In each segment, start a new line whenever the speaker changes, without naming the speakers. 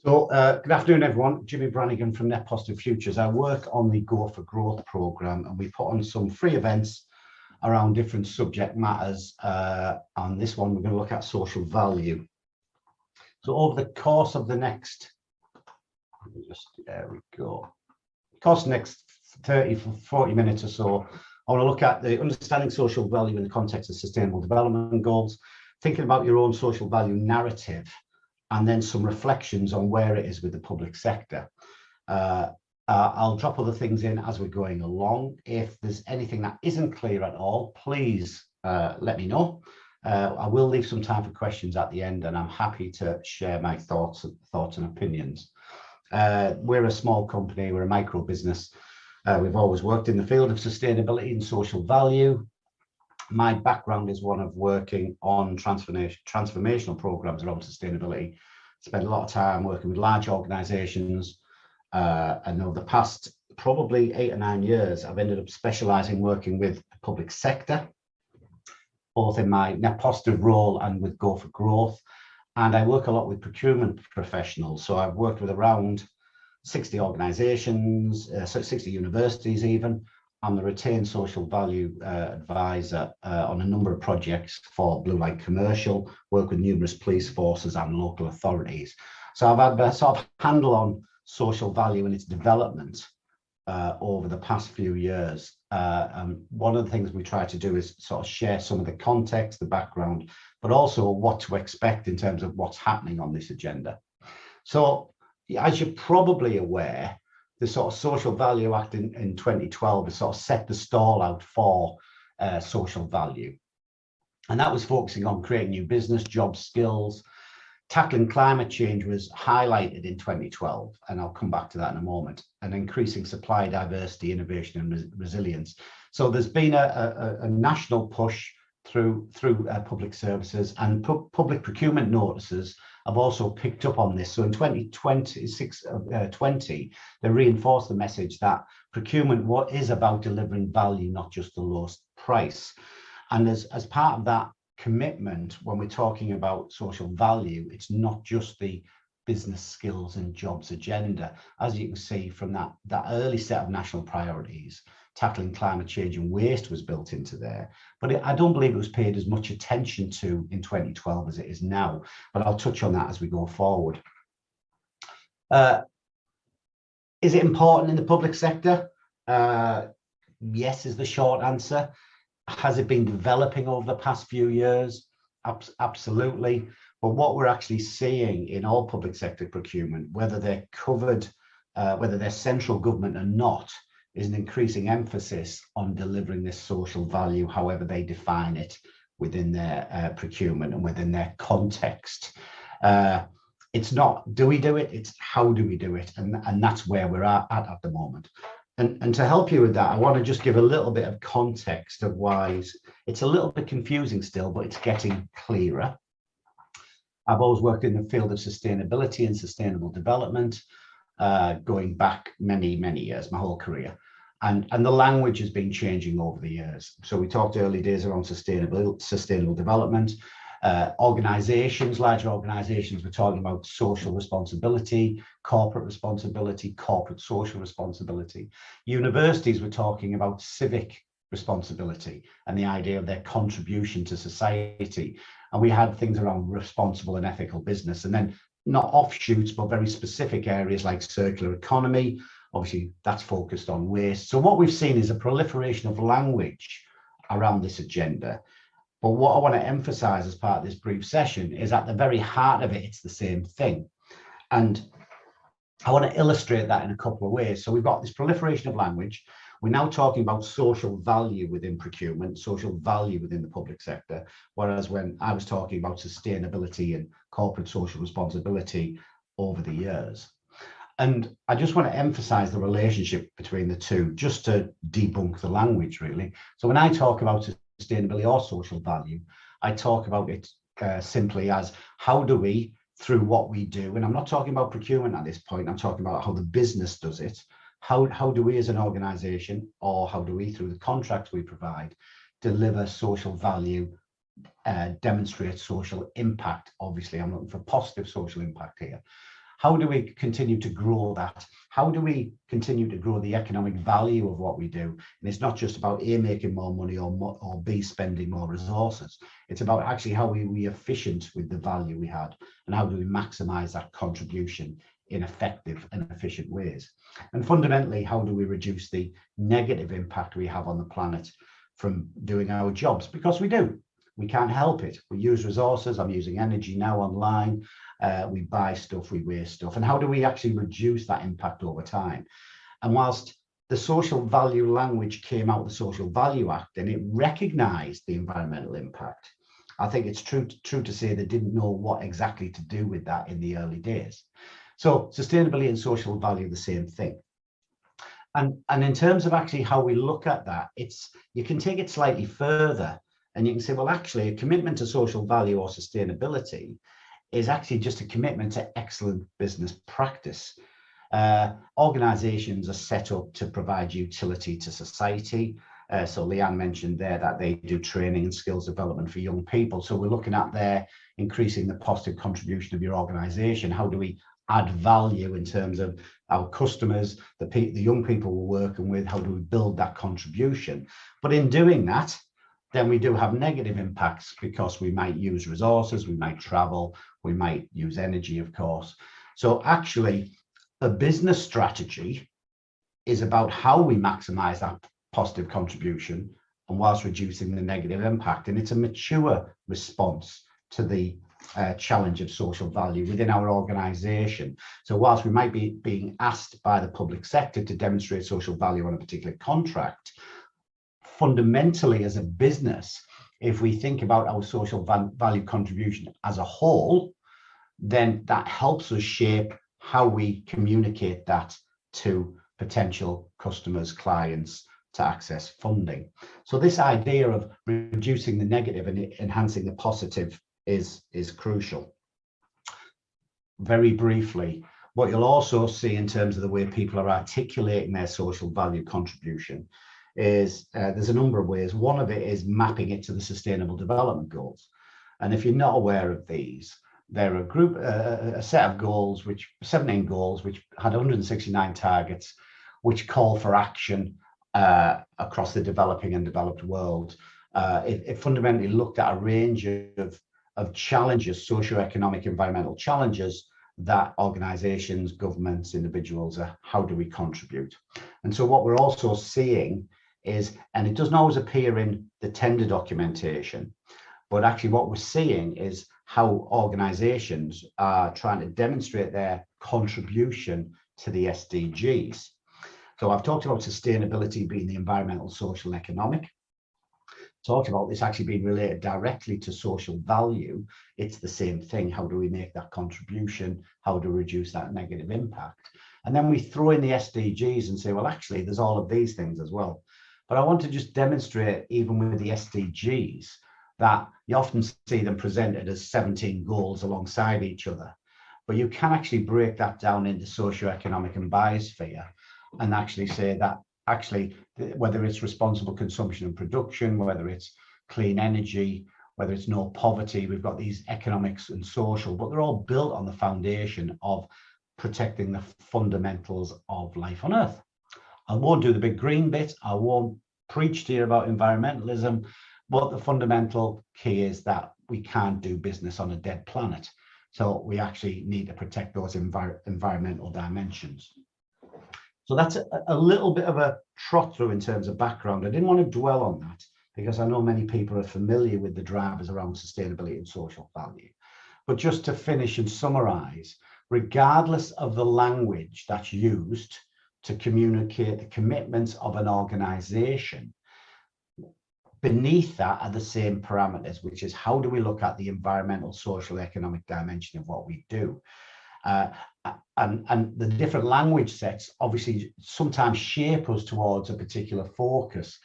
Good afternoon, everyone. Jimmy Brannigan from Net Positive Futures. I work on the Go for Growth program, and we put on some free events around different subject matters. On this one, we're going to look at social value. So over the course of the next, there we go. Course next 30 for 40 minutes or so, I want to look at the understanding social value in the context of sustainable development goals, thinking about your own social value narrative, and then some reflections on where it is with the public sector. I'll drop other things in as we're going along. If there's anything that isn't clear at all, please let me know. I will leave some time for questions at the end, and I'm happy to share my thoughts and opinions. We're a small company, we're a micro business. We've always worked in the field of sustainability and social value. My background is one of working on transformational programs around sustainability. Spent a lot of time working with large organizations. And over the past probably 8 or 9 years, I've ended up specializing working with the public sector, both in my Net Positive role and with Go for Growth. And I work a lot with procurement professionals. So I've worked with around 60 organizations, 60 universities even. I'm the retained social value advisor on a number of projects for Blue Light Commercial, work with numerous police forces and local authorities. So I've had a sort of handle on social value and its development over the past few years. And one of the things we try to do is sort of share some of the context, the background, but also what to expect in terms of what's happening on this agenda. So as you're probably aware, the sort of Social Value Act in 2012 has sort of set the stall out for social value. And that was focusing on creating new business, job skills. Tackling climate change was highlighted in 2012, and I'll come back to that in a moment, and increasing supply diversity, innovation and resilience. So there's been a national push through public services, and public procurement notices have also picked up on this. So in 2020, they reinforced the message that procurement is about delivering value, not just the lowest price. And as part of that commitment, when we're talking about social value, it's not just the business skills and jobs agenda. As you can see from that early set of national priorities, tackling climate change and waste was built into there. But I don't believe it was paid as much attention to in 2012 as it is now. But I'll touch on that as we go forward. Is it important in the public sector? Yes, is the short answer. Has it been developing over the past few years? Absolutely. But what we're actually seeing in all public sector procurement, whether they're covered, whether they're central government or not, is an increasing emphasis on delivering this social value, however they define it within their procurement and within their context. It's not, do we do it? It's how do we do it? And that's where we're at the moment. And to help you with that, I want to just give a little bit of context of why it's a little bit confusing still, but it's getting clearer. I've always worked in the field of sustainability and sustainable development, going back many, many years, my whole career. And the language has been changing over the years. So we talked early days around sustainable development. Organizations, larger organizations, were talking about social responsibility, corporate social responsibility. Universities were talking about civic responsibility and the idea of their contribution to society. And we had things around responsible and ethical business, and then not offshoots, but very specific areas like circular economy. Obviously, that's focused on waste. So what we've seen is a proliferation of language around this agenda. But what I want to emphasize as part of this brief session is at the very heart of it, it's the same thing. And I want to illustrate that in a couple of ways. So we've got this proliferation of language. We're now talking about social value within procurement, social value within the public sector, whereas when I was talking about sustainability and corporate social responsibility over the years. And I just want to emphasize the relationship between the two, just to debunk the language, really. So when I talk about sustainability or social value, I talk about it simply as how do we, through what we do, and I'm not talking about procurement at this point, I'm talking about how the business does it. How do we as an organization, or how do we, through the contracts we provide, deliver social value, demonstrate social impact? Obviously, I'm looking for positive social impact here. How do we continue to grow that? How do we continue to grow the economic value of what we do? And it's not just about A, making more money, or B, spending more resources. It's about actually how we efficient with the value we had, and how do we maximize that contribution in effective and efficient ways. And fundamentally, how do we reduce the negative impact we have on the planet from doing our jobs? Because we do. We can't help it. We use resources. I'm using energy now online. We buy stuff, we waste stuff. And how do we actually reduce that impact over time? And whilst the social value language came out of the Social Value Act and it recognized the environmental impact, I think it's true to say they didn't know what exactly to do with that in the early days. So sustainability and social value, the same thing. And in terms of actually how we look at that, you can take it slightly further, and you can say, well, actually, a commitment to social value or sustainability is actually just a commitment to excellent business practice. Organizations are set up to provide utility to society. So Leanne mentioned there that they do training and skills development for young people. So we're looking at there increasing the positive contribution of your organization. How do we add value in terms of our customers, the young people we're working with? How do we build that contribution? But in doing that, then we do have negative impacts, because we might use resources, we might travel, we might use energy, of course. So actually, a business strategy is about how we maximize that positive contribution and whilst reducing the negative impact. And it's a mature response to the challenge of social value within our organization. So whilst we might be being asked by the public sector to demonstrate social value on a particular contract, fundamentally as a business, if we think about our social value contribution as a whole, then that helps us shape how we communicate that to potential customers, clients, to access funding. So this idea of reducing the negative and enhancing the positive is crucial. Very briefly, what you'll also see in terms of the way people are articulating their social value contribution is there's a number of ways. One of it is mapping it to the Sustainable Development Goals. And if you're not aware of these, they're a set of goals, 17 goals, which had 169 targets, which call for action across the developing and developed world. It fundamentally looked at a range of challenges, socioeconomic, environmental challenges that organizations, governments, individuals how do we contribute? And so what we're also seeing is, and it doesn't always appear in the tender documentation, but actually what we're seeing is how organizations are trying to demonstrate their contribution to the SDGs. So I've talked about sustainability being the environmental, social, economic. Talked about this actually being related directly to social value. It's the same thing. How do we make that contribution? How to reduce that negative impact? And then we throw in the SDGs and say, well, actually, there's all of these things as well. But I want to just demonstrate, even with the SDGs, that you often see them presented as 17 goals alongside each other. But you can actually break that down into socioeconomic and biosphere, and actually say that actually, whether it's responsible consumption and production, whether it's clean energy, whether it's no poverty, we've got these economics and social, but they're all built on the foundation of protecting the fundamentals of life on Earth. I won't do the big green bit. I won't preach to you about environmentalism, but the fundamental key is that we can't do business on a dead planet. So we actually need to protect those environmental dimensions. So that's a little bit of a trot through in terms of background. I didn't want to dwell on that because I know many people are familiar with the drivers around sustainability and social value. But just to finish and summarize, regardless of the language that's used to communicate the commitments of an organization, beneath that are the same parameters, which is how do we look at the environmental, social, economic dimension of what we do? And the different language sets obviously sometimes shape us towards a particular focus.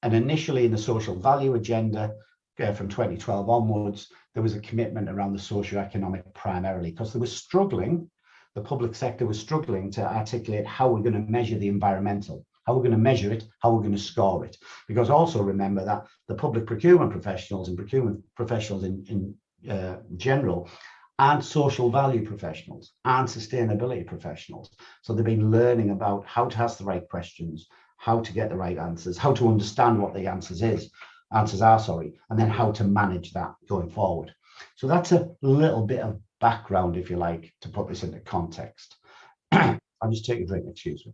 And initially in the social value agenda from 2012 onwards, there was a commitment around the socioeconomic primarily, because they were struggling, the public sector was struggling to articulate how we're going to measure the environmental, how we're going to measure it, how we're going to score it. Because also remember that the public procurement professionals and procurement professionals in general and social value professionals and sustainability professionals. So they've been learning about how to ask the right questions, how to get the right answers, how to understand what the answers are, and then how to manage that going forward. So that's a little bit of background, if you like, to put this into context. I'll just take a drink, excuse me.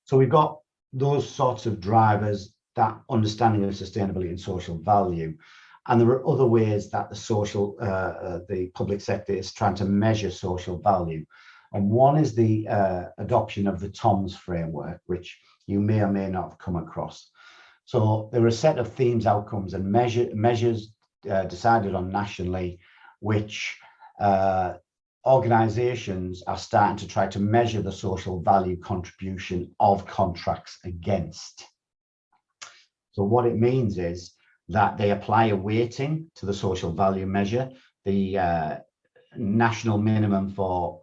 So we've got those sorts of drivers, that understanding of sustainability and social value. And there are other ways that the public sector is trying to measure social value. And one is the adoption of the TOMS framework, which you may or may not have come across. So there are a set of themes, outcomes, and measures decided on nationally, which organizations are starting to try to measure the social value contribution of contracts against. So what it means is that they apply a weighting to the social value measure. The national minimum for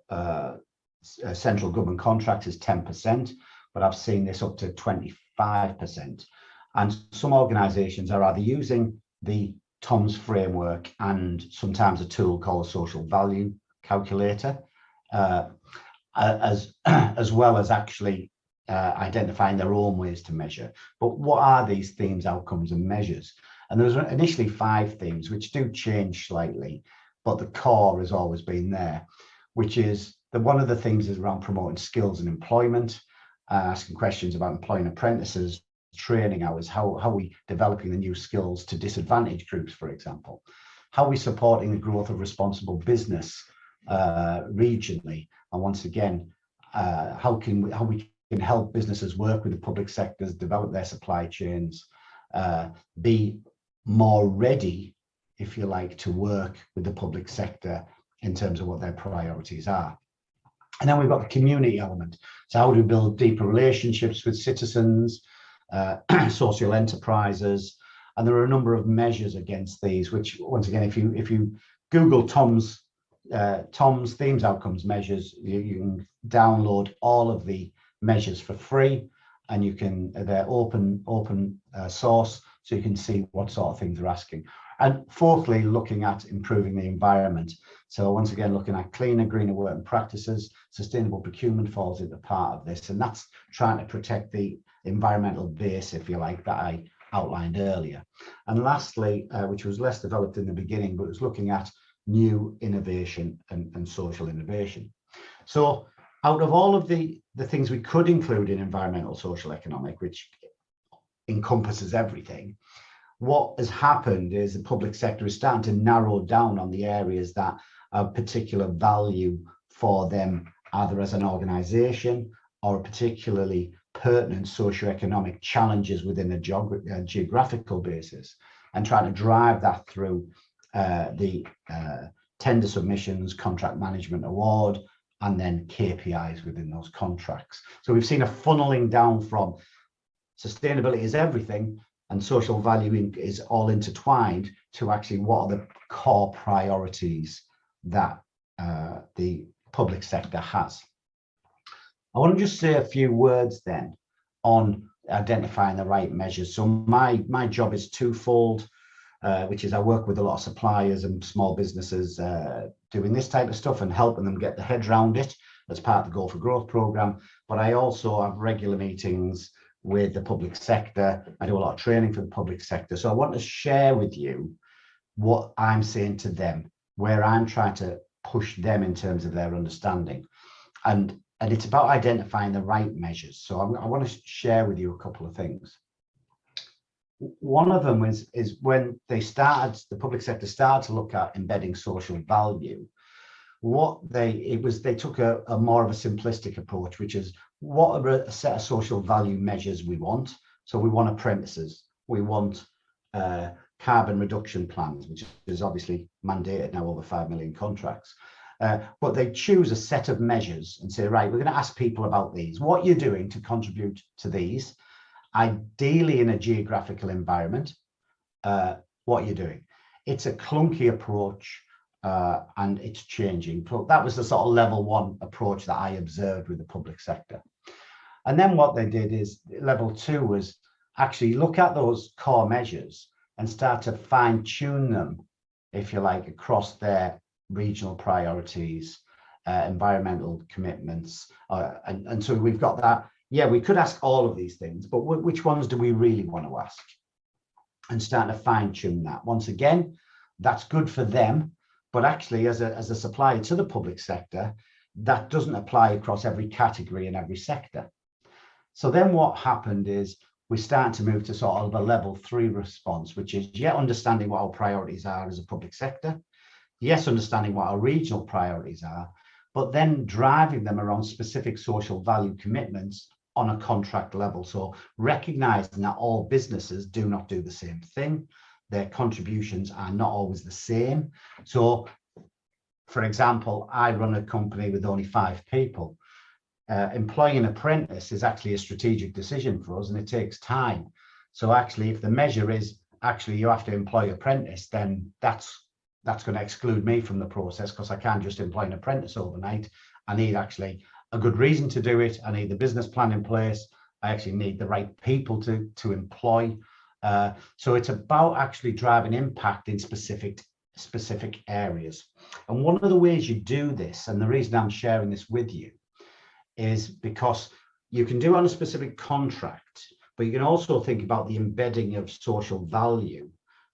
central government contracts is 10%, but I've seen this up to 25%. And some organizations are either using the TOMS framework and sometimes a tool called a social value calculator, as well as actually identifying their own ways to measure. But what are these themes, outcomes, and measures? And there was initially 5 themes, which do change slightly, but the core has always been there, which is that one of the things is around promoting skills and employment, asking questions about employing apprentices, training hours, how are we developing the new skills to disadvantaged groups, for example? How are we supporting the growth of responsible business regionally? And once again, how we can help businesses work with the public sectors, develop their supply chains, be more ready, if you like, to work with the public sector in terms of what their priorities are. And then we've got the community element. So how do we build deeper relationships with citizens, social enterprises? And there are a number of measures against these, which once again, if you Google TOMS themes, outcomes, measures, you can download all of the measures for free, and they're open source, so you can see what sort of things they're asking. And fourthly, looking at improving the environment. So once again, looking at cleaner, greener working practices, sustainable procurement falls into part of this, and that's trying to protect the environmental base, if you like, that I outlined earlier. And lastly, which was less developed in the beginning, but it was looking at new innovation and social innovation. So out of all of the things we could include in environmental, social, economic, which encompasses everything, what has happened is the public sector is starting to narrow down on the areas that are particular value for them, either as an organization or particularly pertinent socioeconomic challenges within a geographical basis, and trying to drive that through the tender submissions, contract management award, and then KPIs within those contracts. So we've seen a funneling down from sustainability is everything and social value is all intertwined to actually what are the core priorities that the public sector has. I want to just say a few words then on identifying the right measures. So my job is twofold, which is I work with a lot of suppliers and small businesses doing this type of stuff and helping them get their heads around it as part of the Go for Growth program. But I also have regular meetings with the public sector. I do a lot of training for the public sector. So I want to share with you what I'm saying to them, where I'm trying to push them in terms of their understanding. And it's about identifying the right measures. So I want to share with you a couple of things. One of them is when the public sector started to look at embedding social value. They took a more of a simplistic approach, which is what are a set of social value measures we want. So we want apprentices, we want carbon reduction plans, which is obviously mandated now over 5 million contracts. But they choose a set of measures and say, right, we're going to ask people about these. What you're doing to contribute to these, ideally in a geographical environment, what you're doing. It's a clunky approach and it's changing. That was the sort of level 1 approach that I observed with the public sector. And then what they did is level 2 was actually look at those core measures and start to fine tune them if you like, across their regional priorities, environmental commitments. And so we've got that. Yeah, we could ask all of these things, but which ones do we really want to ask? And start to fine tune that. Once again, that's good for them, but actually as a supplier to the public sector, that doesn't apply across every category in every sector. So then what happened is we start to move to sort of a level 3 response, which is understanding what our priorities are as a public sector, understanding what our regional priorities are, but then driving them around specific social value commitments on a contract level. So recognizing that all businesses do not do the same thing. Their contributions are not always the same. So, for example, I run a company with only 5 people. Employing an apprentice is actually a strategic decision for us, and it takes time. So actually, if the measure is actually you have to employ an apprentice, then that's going to exclude me from the process, because I can't just employ an apprentice overnight. I need actually a good reason to do it. I need the business plan in place. I actually need the right people to employ. So it's about actually driving impact in specific areas. And one of the ways you do this, and the reason I'm sharing this with you, is because you can do it on a specific contract, but you can also think about the embedding of social value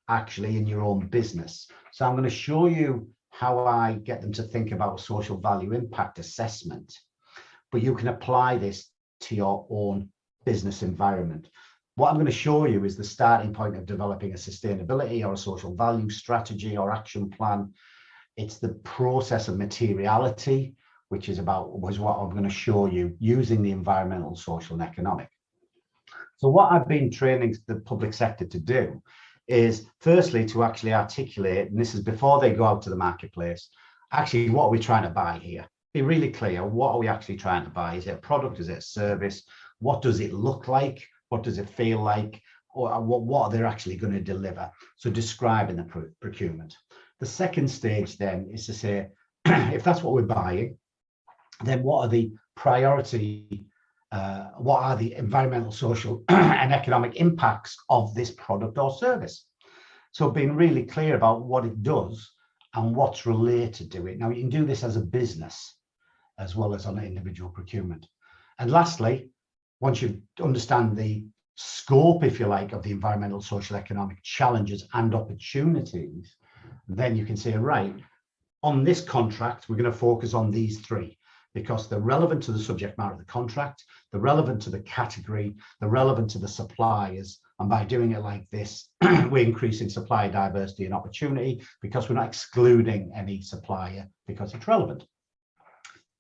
actually in your own business. So I'm going to show you how I get them to think about social value impact assessment, but you can apply this to your own business environment. What I'm going to show you is the starting point of developing a sustainability or a social value strategy or action plan. It's the process of materiality, which is what I'm going to show you using the environmental, social, and economic. So what I've been training the public sector to do is firstly to actually articulate, and this is before they go out to the marketplace, actually what are we trying to buy here? Be really clear, what are we actually trying to buy? Is it a product? Is it a service? What does it look like? What does it feel like? Or what are they actually going to deliver? So describing the procurement. The second stage then is to say, if that's what we're buying, then what are the priority, what are the environmental, social, and economic impacts of this product or service? So being really clear about what it does and what's related to it. Now, you can do this as a business as well as on an individual procurement. And lastly, once you understand the scope, if you like, of the environmental, social, economic challenges and opportunities, then you can say, right, on this contract, we're going to focus on these 3, because they're relevant to the subject matter of the contract, they're relevant to the category, they're relevant to the suppliers. And by doing it like this, we're increasing supplier diversity and opportunity, because we're not excluding any supplier because it's relevant.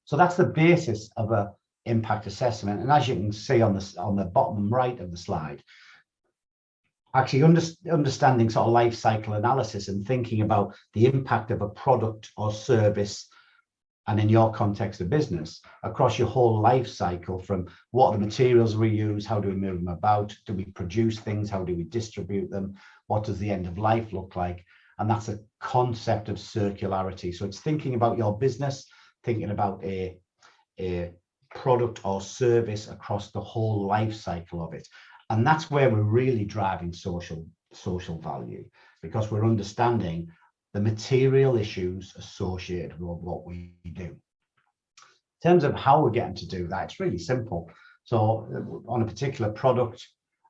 So that's the basis of a impact assessment. And as you can see on the bottom right of the slide, actually understanding sort of life cycle analysis and thinking about the impact of a product or service, and in your context of business, across your whole life cycle, from what are the materials we use, how do we move them about, do we produce things, how do we distribute them, what does the end of life look like? And that's a concept of circularity. So it's thinking about your business, thinking about a product or service across the whole life cycle of it. And that's where we're really driving social value, because we're understanding the material issues associated with what we do. In terms of how we're getting to do that, it's really simple. So on a particular product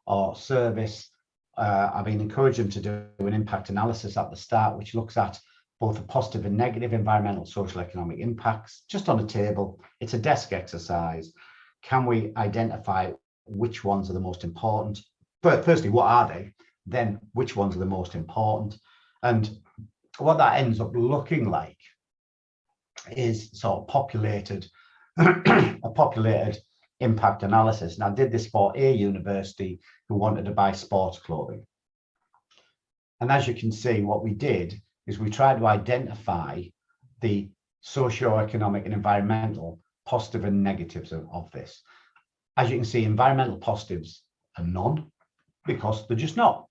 or service, I've been encouraging them to do an impact analysis at the start, which looks at both the positive and negative environmental, social, economic impacts, just on a table. It's a desk exercise. Can we identify which ones are the most important? But firstly, what are they? Then which ones are the most important? And what that ends up looking like is sort of a populated impact analysis. And I did this for a university who wanted to buy sports clothing. And as you can see, what we did is we tried to identify the socio-economic and environmental positive and negatives of this. As you can see, environmental positives are none, because they're just not.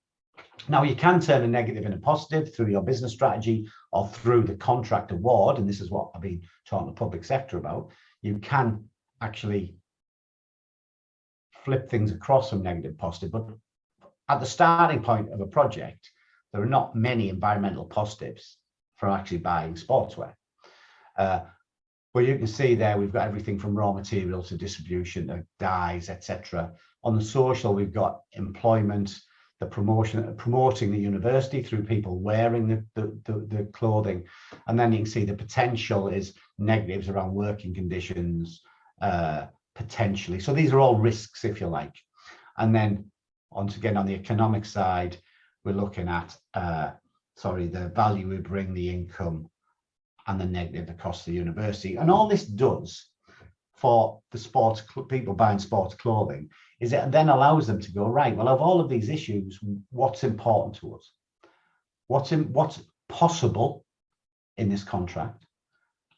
Now, you can turn a negative into positive through your business strategy or through the contract award, and this is what I've been talking to the public sector about. You can actually flip things across from negative to positive, but at the starting point of a project, there are not many environmental positives for actually buying sportswear. But you can see there, we've got everything from raw material to distribution to dyes, etc. On the social, we've got employment, the promoting the university through people wearing the clothing. And then you can see the potential is negatives around working conditions, potentially. So these are all risks, if you like. And then once again, on the economic side, we're looking at, the value we bring, the income, and the negative, the cost of the university. And all this does for the sports people buying sports clothing is it then allows them to go, right, well, of all of these issues, what's important to us? What's possible in this contract?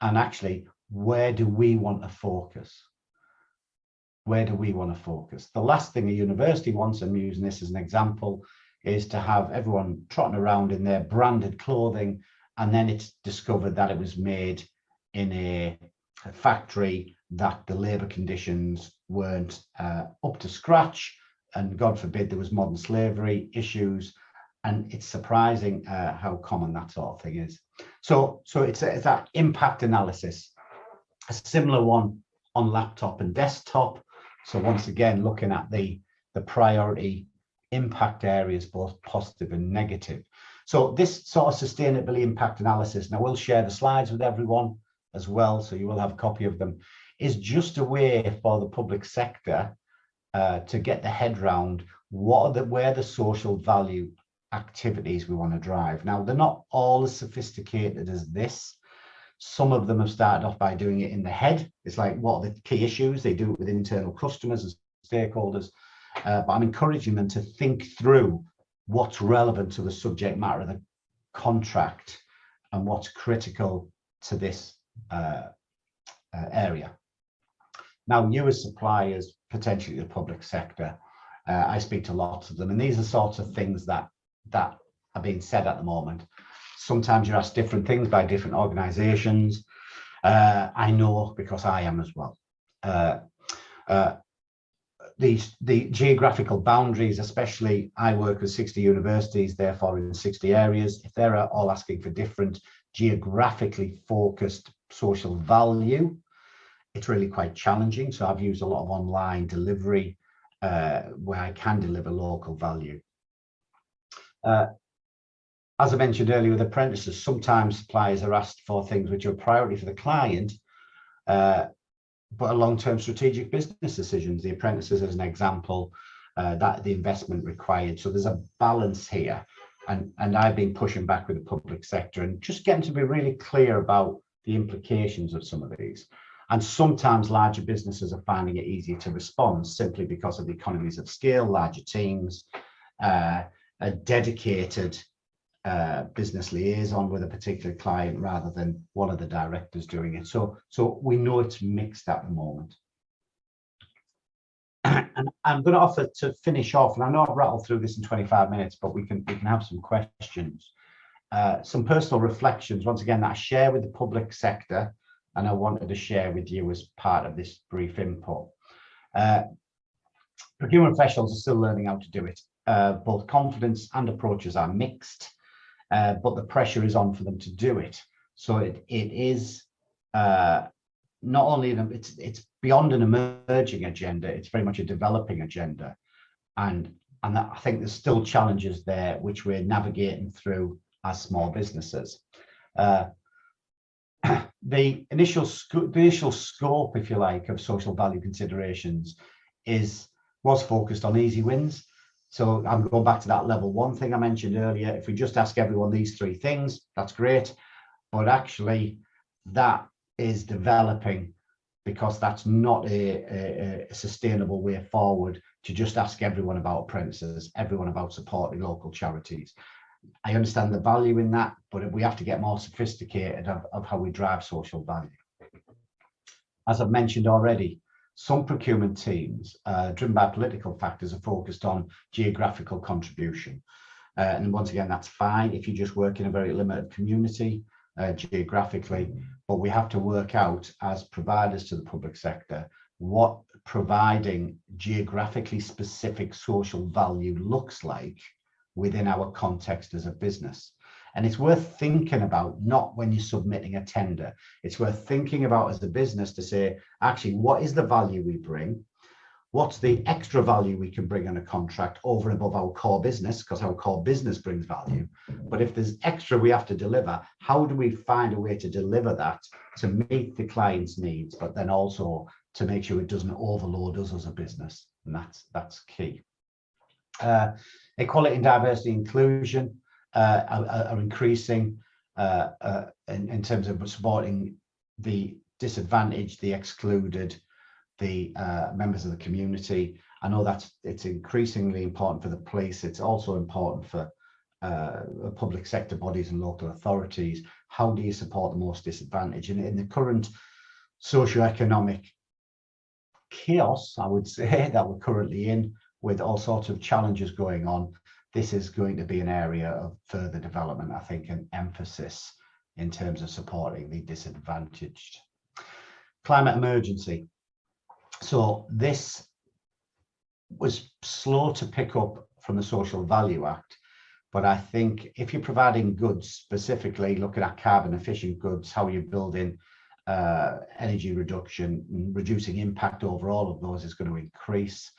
And actually, where do we want to focus? Where do we want to focus? The last thing a university wants, I'm using this as an example, is to have everyone trotting around in their branded clothing, and then it's discovered that it was made in a factory that the labour conditions weren't up to scratch, and God forbid there was modern slavery issues. And it's surprising how common that sort of thing is. So it's that impact analysis, a similar one on laptop and desktop. So once again, looking at the priority impact areas, both positive and negative. So this sort of sustainability impact analysis, and I will share the slides with everyone as well, so you will have a copy of them, is just a way for the public sector to get the head round where the social value activities we want to drive. Now, they're not all as sophisticated as this. Some of them have started off by doing it in the head. It's like, what are the key issues? They do it with internal customers and stakeholders. But I'm encouraging them to think through what's relevant to the subject matter of the contract and what's critical to this area. Now, you as suppliers, potentially the public sector, I speak to lots of them, and these are sorts of things that are being said at the moment. Sometimes you're asked different things by different organizations. I know because I am as well. The geographical boundaries, especially I work with 60 universities, therefore in 60 areas. If they're all asking for different geographically focused social value, it's really quite challenging. So I've used a lot of online delivery where I can deliver local value. As I mentioned earlier with apprentices, sometimes suppliers are asked for things which are a priority for the client, but are long-term strategic business decisions. The apprentices, as an example, that the investment required. So there's a balance here, and I've been pushing back with the public sector and just getting to be really clear about the implications of some of these. And sometimes larger businesses are finding it easier to respond simply because of the economies of scale, larger teams, a dedicated business liaison with a particular client rather than one of the directors doing it. So we know it's mixed at the moment. And I'm going to offer to finish off, and I know I've rattled through this in 25 minutes, but we can have some questions. Some personal reflections, once again, that I share with the public sector, and I wanted to share with you as part of this brief input. Procurement professionals are still learning how to do it. Both confidence and approaches are mixed, but the pressure is on for them to do it. So it is not only it's beyond an emerging agenda, it's very much a developing agenda, and that, I think there's still challenges there which we're navigating through as small businesses. The initial scope, if you like, of social value considerations was focused on easy wins. So I'm going back to that level one thing I mentioned earlier. If we just ask everyone these three things, that's great. But actually, that is developing, because that's not a sustainable way forward to just ask everyone about apprentices, everyone about supporting local charities. I understand the value in that, but we have to get more sophisticated of how we drive social value. As I've mentioned already, some procurement teams driven by political factors are focused on geographical contribution. And once again, that's fine if you just work in a very limited community geographically, but we have to work out as providers to the public sector what providing geographically specific social value looks like within our context as a business. And it's worth thinking about, not when you're submitting a tender. It's worth thinking about as a business to say, actually, what is the value we bring? What's the extra value we can bring on a contract over and above our core business, because our core business brings value. But if there's extra we have to deliver, how do we find a way to deliver that to meet the client's needs, but then also to make sure it doesn't overload us as a business? And that's key. Equality and diversity inclusion are increasing in terms of supporting the disadvantaged, the excluded, the members of the community. I know it's increasingly important for the police. It's also important for public sector bodies and local authorities. How do you support the most disadvantaged? And in the current socioeconomic chaos, I would say, that we're currently in, with all sorts of challenges going on, this is going to be an area of further development, I think, and emphasis in terms of supporting the disadvantaged. Climate emergency. So this was slow to pick up from the Social Value Act, but I think if you're providing goods, specifically looking at carbon efficient goods, how you're building energy reduction, reducing impact overall of those is going to increase.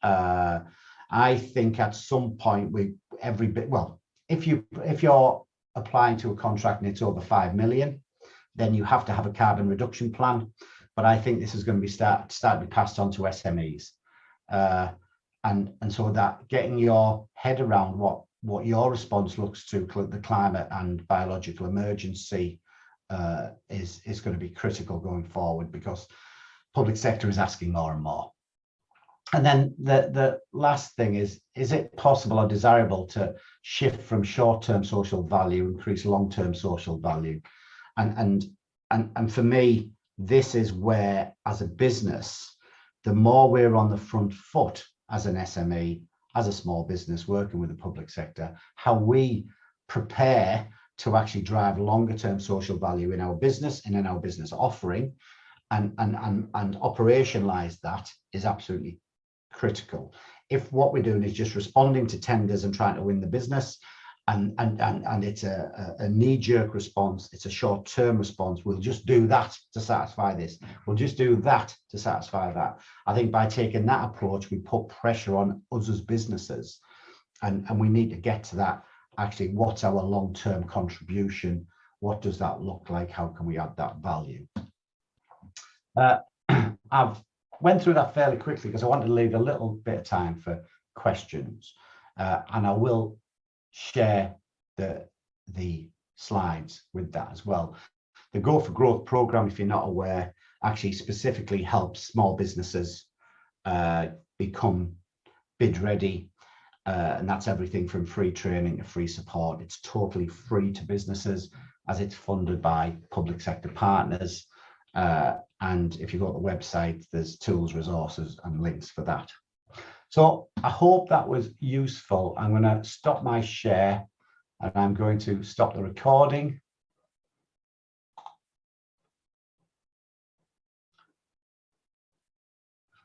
I think at some point if you're applying to a contract and it's over 5 million, then you have to have a carbon reduction plan. But I think this is going to be start to be passed on to SMEs, and so that getting your head around what your response looks to the climate and biological emergency is going to be critical going forward, because public sector is asking more and more. And then the last thing is it possible or desirable to shift from short-term social value, increase long-term social value? And for me, this is where, as a business, the more we're on the front foot as an SME, as a small business working with the public sector, how we prepare to actually drive longer term social value in our business and in our business offering, and operationalize that is absolutely critical. If what we're doing is just responding to tenders and trying to win the business, and it's a knee-jerk response, it's a short-term response, we'll just do that to satisfy this, we'll just do that to satisfy that. I think by taking that approach, we put pressure on us as businesses, and we need to get to that. Actually, what's our long-term contribution? What does that look like? How can we add that value? I've went through that fairly quickly because I wanted to leave a little bit of time for questions, and I will share the slides with that as well. The Go for Growth program, if you're not aware, actually specifically helps small businesses become bid ready, and that's everything from free training to free support. It's totally free to businesses, as it's funded by public sector partners, and if you go to the website, there's tools, resources and links for that. So I hope that was useful. I'm going to stop my share and I'm going to stop the recording.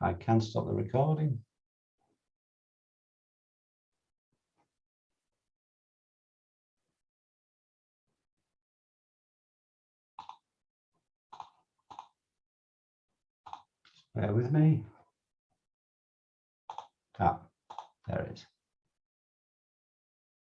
If I can stop the recording. Bear with me. Ah, there it is.